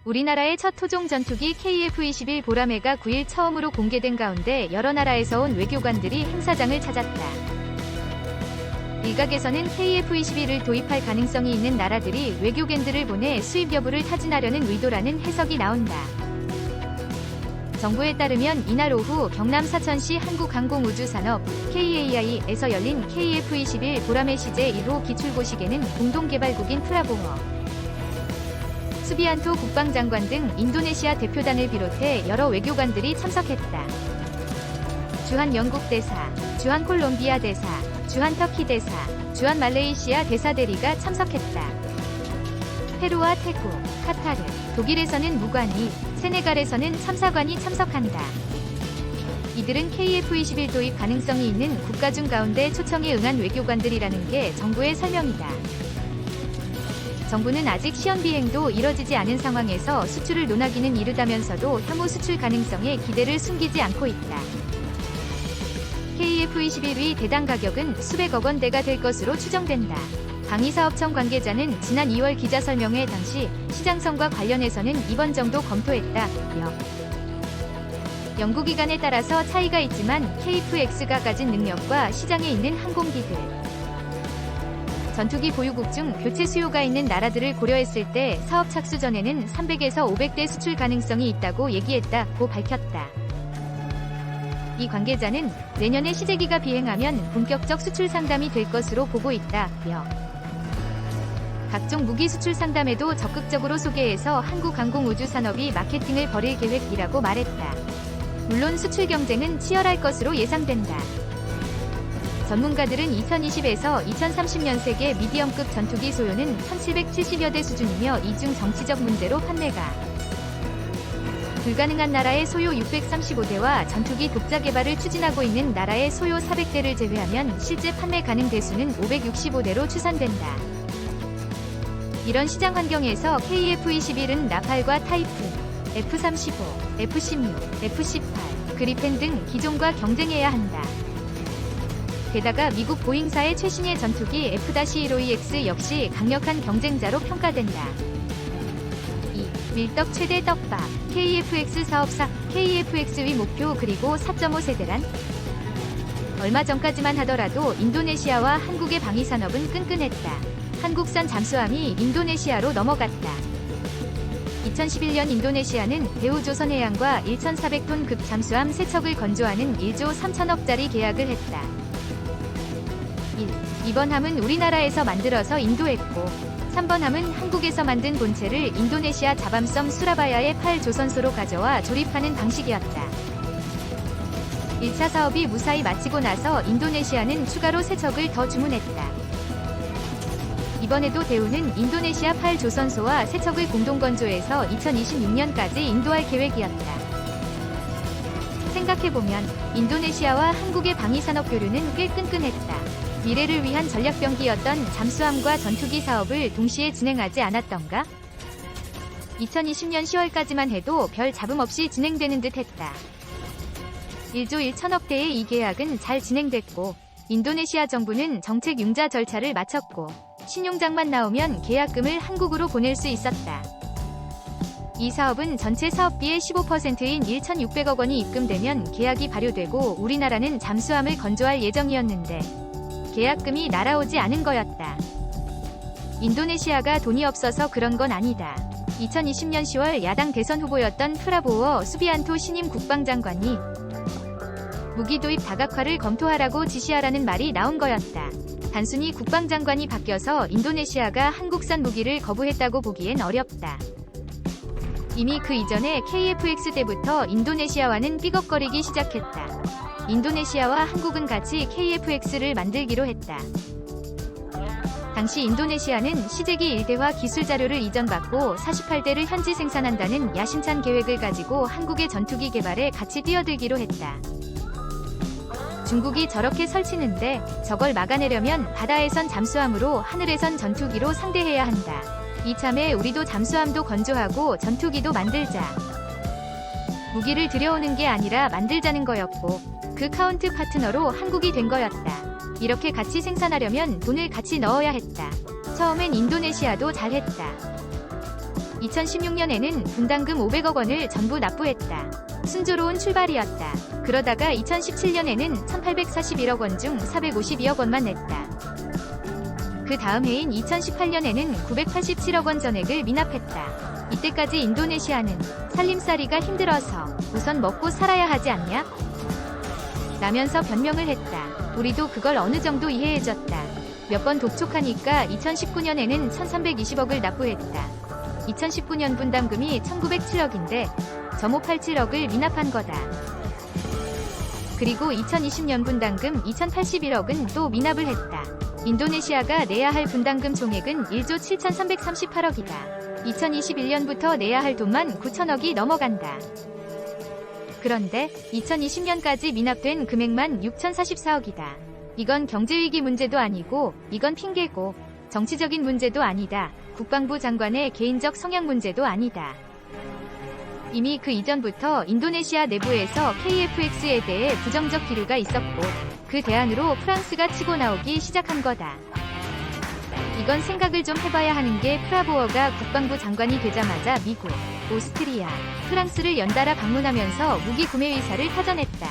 우리나라의 첫 토종 전투기 KF-21 보라매가 9일 처음으로 공개된 가운데 여러 나라에서 온 외교관들이 행사장을 찾았다. 일각에서는 KF-21을 도입할 가능성이 있는 나라들이 외교관들을 보내 수입 여부를 타진하려는 의도라는 해석이 나온다. 정부에 따르면 이날 오후 경남 사천시 한국항공우주산업 KAI에서 열린 KF-21 보라매 시제 1호 기출고식에는 공동개발국인 프라보어, 수비안토 국방장관 등 인도네시아 대표단을 비롯해 여러 외교관들이 참석했다. 주한 영국 대사, 주한 콜롬비아 대사, 주한 터키 대사, 주한 말레이시아 대사 대리가 참석했다. 페루와 태국, 카타르, 독일에서는 무관이, 세네갈에서는 참사관이 참석한다. 이들은 KF-21 도입 가능성이 있는 국가 중 가운데 초청에 응한 외교관들이라는 게 정부의 설명이다. 정부는 아직 시험 비행도 이뤄지지 않은 상황에서 수출을 논하기는 이르다면서도 향후 수출 가능성에 기대를 숨기지 않고 있다. KF-21의 대당 가격은 수백억 원대가 될 것으로 추정된다. 방위사업청 관계자는 지난 2월 기자설명회 당시 시장성과 관련해서는 이번 정도 검토했다. 연구기간에 따라서 차이가 있지만 KF-X가 가진 능력과 시장에 있는 항공기들, 전투기 보유국 중 교체 수요가 있는 나라들을 고려했을 때 사업 착수 전에는 300에서 500대 수출 가능성이 있다고 얘기했다고 밝혔다. 이 관계자는 내년에 시제기가 비행하면 본격적 수출 상담이 될 것으로 보고 있다. 각종 무기 수출 상담에도 적극적으로 소개해서 한국항공우주산업이 마케팅을 벌일 계획이라고 말했다. 물론 수출 경쟁은 치열할 것으로 예상된다. 전문가들은 2020에서 2030년 세계 미디엄급 전투기 소요는 1770여 대 수준이며 이중 정치적 문제로 판매가 불가능한 나라의 소요 635대와 전투기 독자 개발을 추진하고 있는 나라의 소요 400대를 제외하면 실제 판매 가능 대수는 565대로 추산된다. 이런 시장 환경에서 KF-21은 나팔과 타이푼, F-35, F-16, F-18, 그리펜 등 기종과 경쟁해야 한다. 게다가 미국 보잉사의 최신의 전투기 F-15EX 역시 강력한 경쟁자로 평가된다. 2. 밀떡 최대 떡밥, KF-X 사업사, KF-X의 목표 그리고 4.5세대란? 얼마 전까지만 하더라도 인도네시아와 한국의 방위산업은 끈끈했다. 한국산 잠수함이 인도네시아로 넘어갔다. 2011년 인도네시아는 대우조선해양과 1,400톤급 잠수함 3척을 건조하는 1조 3천억짜리 계약을 했다. 1. 이번 함은 우리나라에서 만들어서 인도했고 3번 함은 한국에서 만든 본체를 인도네시아 자밤섬 수라바야의 8조선소로 가져와 조립하는 방식이었다. 1차 사업이 무사히 마치고 나서 인도네시아는 추가로 3척을 더 주문했다. 이번에도 대우는 인도네시아 8조선소와 3척을 공동 건조해서 2026년까지 인도할 계획이었다. 생각해보면 인도네시아와 한국의 방위산업 교류는 꽤 끈끈했다. 미래를 위한 전략병기였던 잠수함과 전투기 사업을 동시에 진행하지 않았던가? 2020년 10월까지만 해도 별 잡음 없이 진행되는 듯 했다. 1조 1천억 대의 이 계약은 잘 진행됐고 인도네시아 정부는 정책 융자 절차를 마쳤고 신용장만 나오면 계약금을 한국으로 보낼 수 있었다. 이 사업은 전체 사업비의 15%인 1,600억 원이 입금되면 계약이 발효되고 우리나라는 잠수함을 건조할 예정이었는데 계약금이 날아오지 않은 거였다. 인도네시아가 돈이 없어서 그런 건 아니다. 2020년 10월 야당 대선 후보였던 프라보어 수비안토 신임 국방장관이 무기 도입 다각화를 검토하라고 지시하라는 말이 나온 거였다. 단순히 국방장관이 바뀌어서 인도네시아가 한국산 무기를 거부했다고 보기엔 어렵다. 이미 그 이전에 KF-X 때부터 인도네시아와는 삐걱거리기 시작했다. 인도네시아와 한국은 같이 KF-X를 만들기로 했다. 당시 인도네시아는 시제기 1대화 기술 자료를 이전받고 48대를 현지 생산한다는 야심찬 계획을 가지고 한국의 전투기 개발에 같이 뛰어들기로 했다. 중국이 저렇게 설치는데 저걸 막아내려면 바다에선 잠수함으로 하늘에선 전투기로 상대해야 한다. 이참에 우리도 잠수함도 건조하고 전투기도 만들자. 무기를 들여오는 게 아니라 만들자는 거였고 그 카운트 파트너로 한국이 된 거였다. 이렇게 같이 생산하려면 돈을 같이 넣어야 했다. 처음엔 인도네시아도 잘했다. 2016년에는 분담금 500억 원을 전부 납부했다. 순조로운 출발이었다. 그러다가 2017년에는 1841억 원 중 452억 원만 냈다. 그 다음 해인 2018년에는 987억 원 전액을 미납했다. 이때까지 인도네시아는 살림살이가 힘들어서 우선 먹고 살아야 하지 않냐? 라면서 변명을 했다. 우리도 그걸 어느 정도 이해해줬다. 몇 번 독촉하니까 2019년에는 1320억을 납부했다. 2019년 분담금이 1907억인데 점호 87억을 미납한 거다. 그리고 2020년 분담금 2081억은 또 미납을 했다. 인도네시아가 내야 할 분담금 총액은 1조 7338억이다. 2021년부터 내야 할 돈만 9천억이 넘어간다. 그런데 2020년까지 미납된 금액만 6044억이다. 이건 경제위기 문제도 아니고 이건 핑계고 정치적인 문제도 아니다. 국방부 장관의 개인적 성향 문제도 아니다. 이미 그 이전부터 인도네시아 내부에서 KFX에 대해 부정적 기류가 있었고 그 대안으로 프랑스가 치고 나오기 시작한 거다. 이건 생각을 좀 해봐야 하는 게 프라보어가 국방부 장관이 되자마자 미국, 오스트리아, 프랑스를 연달아 방문하면서 무기 구매 의사를 터전했다.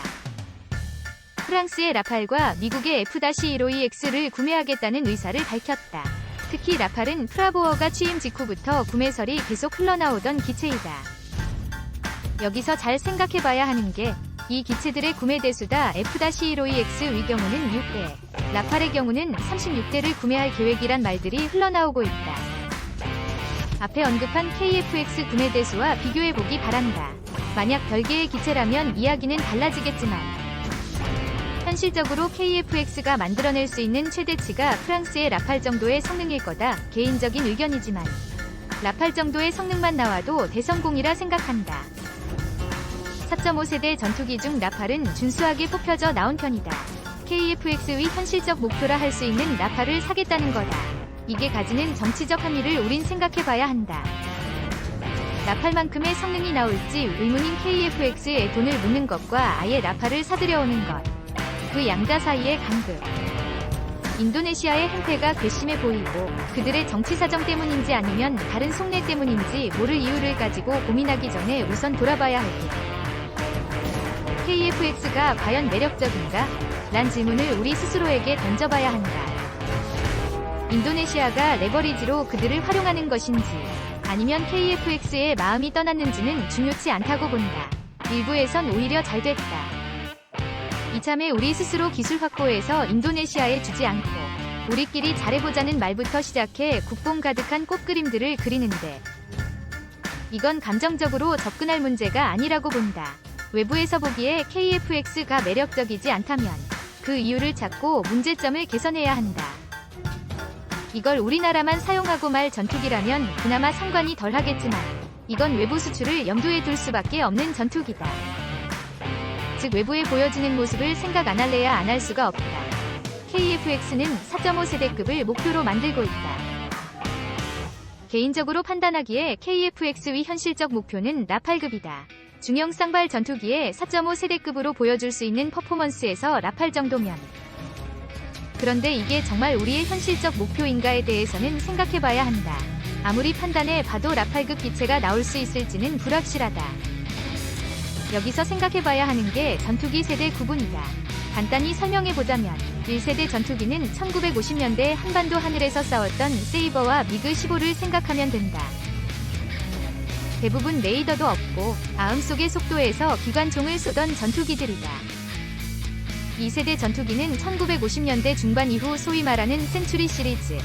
프랑스의 라팔과 미국의 F-15EX를 구매하겠다는 의사를 밝혔다. 특히 라팔은 프라보어가 취임 직후부터 구매설이 계속 흘러나오던 기체이다. 여기서 잘 생각해봐야 하는 게 이 기체들의 구매 대수다. F-15EX의 경우는 6대, 라팔의 경우는 36대를 구매할 계획이란 말들이 흘러나오고 있다. 앞에 언급한 KF-X 구매 대수와 비교해보기 바란다. 만약 별개의 기체라면 이야기는 달라지겠지만 현실적으로 KF-X가 만들어낼 수 있는 최대치가 프랑스의 라팔 정도의 성능일 거다. 개인적인 의견이지만 라팔 정도의 성능만 나와도 대성공이라 생각한다. 4.5세대 전투기 중 라팔은 준수하게 뽑혀져 나온 편이다. KF-X의 현실적 목표라 할 수 있는 라팔을 사겠다는 거다. 이게 가지는 정치적 함의를 우린 생각해봐야 한다. 라팔만큼의 성능이 나올지 의문인 KF-X에 돈을 묻는 것과 아예 라팔을 사들여오는 것. 그 양자 사이의 간극. 인도네시아의 행태가 괘씸해 보이고 그들의 정치 사정 때문인지 아니면 다른 속내 때문인지 모를 이유를 가지고 고민하기 전에 우선 돌아봐야 할 게. KF-X가 과연 매력적인가? 란 질문을 우리 스스로에게 던져봐야 한다. 인도네시아가 레버리지로 그들을 활용하는 것인지 아니면 KF-X의 마음이 떠났는지는 중요치 않다고 본다. 일부에선 오히려 잘 됐다. 이참에 우리 스스로 기술 확보해서 인도네시아에 주지 않고 우리끼리 잘해보자는 말부터 시작해 국뽕 가득한 꽃그림들을 그리는데 이건 감정적으로 접근할 문제가 아니라고 본다. 외부에서 보기에 KF-X가 매력적이지 않다면 그 이유를 찾고 문제점을 개선해야 한다. 이걸 우리나라만 사용하고 말 전투기라면 그나마 상관이 덜하겠지만 이건 외부 수출을 염두에 둘 수밖에 없는 전투기다. 즉 외부에 보여지는 모습을 생각 안 할래야 안 할 수가 없다. KF-X는 4.5세대급을 목표로 만들고 있다. 개인적으로 판단하기에 KF-X의 현실적 목표는 라팔급이다. 중형 쌍발 전투기에 4.5세대급으로 보여줄 수 있는 퍼포먼스에서 라팔 정도면. 그런데 이게 정말 우리의 현실적 목표인가에 대해서는 생각해봐야 한다. 아무리 판단해 봐도 라팔급 기체가 나올 수 있을지는 불확실하다. 여기서 생각해봐야 하는 게 전투기 세대 구분이다. 간단히 설명해보자면 1세대 전투기는 1950년대 한반도 하늘에서 싸웠던 세이버와 미그 15를 생각하면 된다. 대부분 레이더도 없고 아음속의 속도에서 기관총을 쏘던 전투기들이다. 2세대 전투기는 1950년대 중반 이후 소위 말하는 센츄리 시리즈,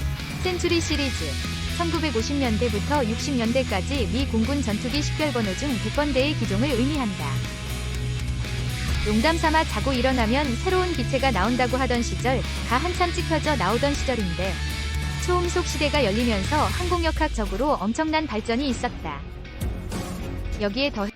1950년대부터 60년대까지 미 공군 전투기 식별번호 중 100번대의 기종을 의미한다. 농담삼아 자고 일어나면 새로운 기체가 나온다고 하던 시절, 가 한참 찍혀져 나오던 시절인데 초음속 시대가 열리면서 항공역학적으로 엄청난 발전이 있었다. 여기에 더